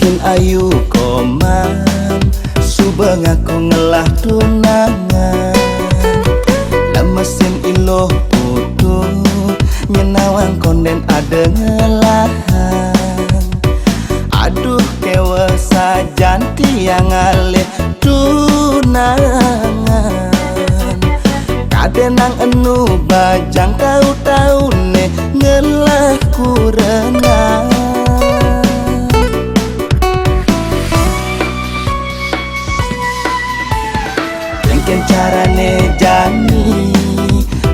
Mungkin ayu komam subeng aku ngelah tunangan, lemesin iloh putu nyenawang konden ada ngelahan. Aduh kewa sajan tiang alih tunangan, kadenang enu bajang tahu-tahu ne ngelah kurenang. Carane jani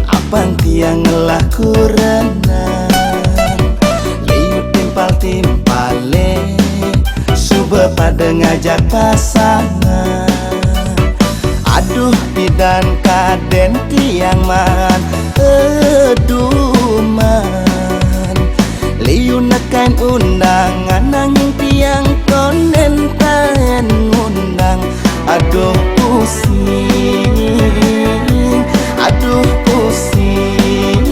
apang tiang ngelah kurenang, liu timpal-timpale sube pada ngajak pasangan. Aduh bidan kaden tiang man eduman, liu nekain undangan nanging tiang konen tan ngundang. Aduh pusing, aduh pusing,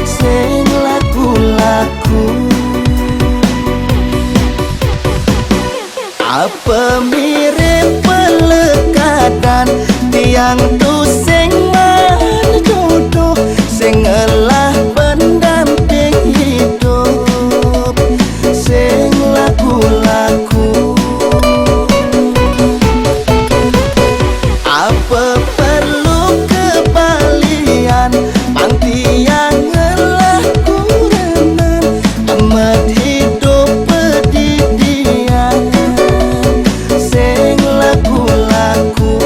sing laku-laku. Apa mirip pelekadan tiang tu sing man jodoh, sing ngelah pendamping hidup, sing laku-laku. Apa perlu kebalian pantiang ngelah kurenang, amat hidup pedidian, sing laku-laku,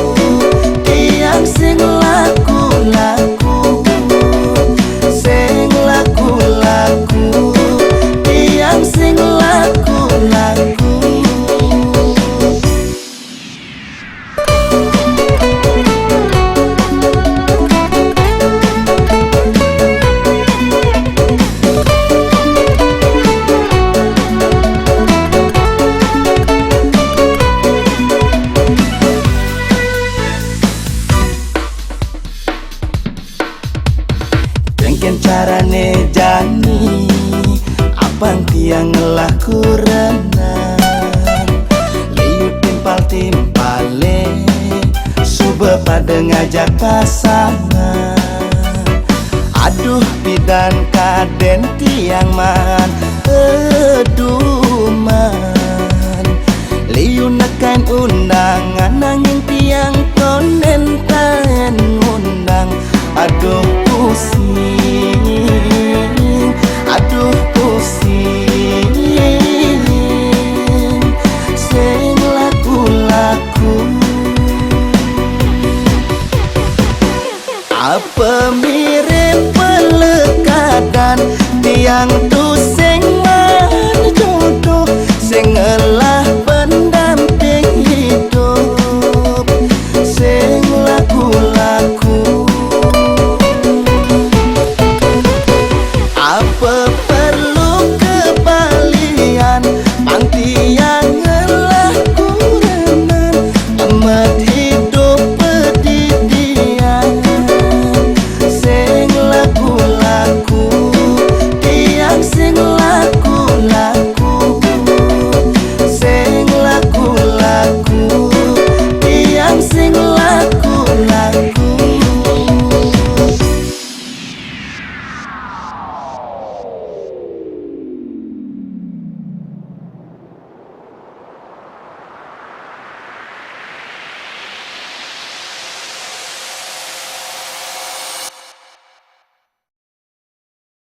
tiang sing laku-laku, sing laku-laku, tiang sing laku-laku. Mungkin carane jani apang tiang ngelah kurenang, liu timpal-timpale sube pada ngajak pasangan. Aduh bidan kaden tiang man eduman, liu nekain undangan nanging tiang konen tan ngundang. Aduh pusing, aduh pusing, sing laku-laku. Apa mirip pelekadan tiang tu sing man jodoh, sing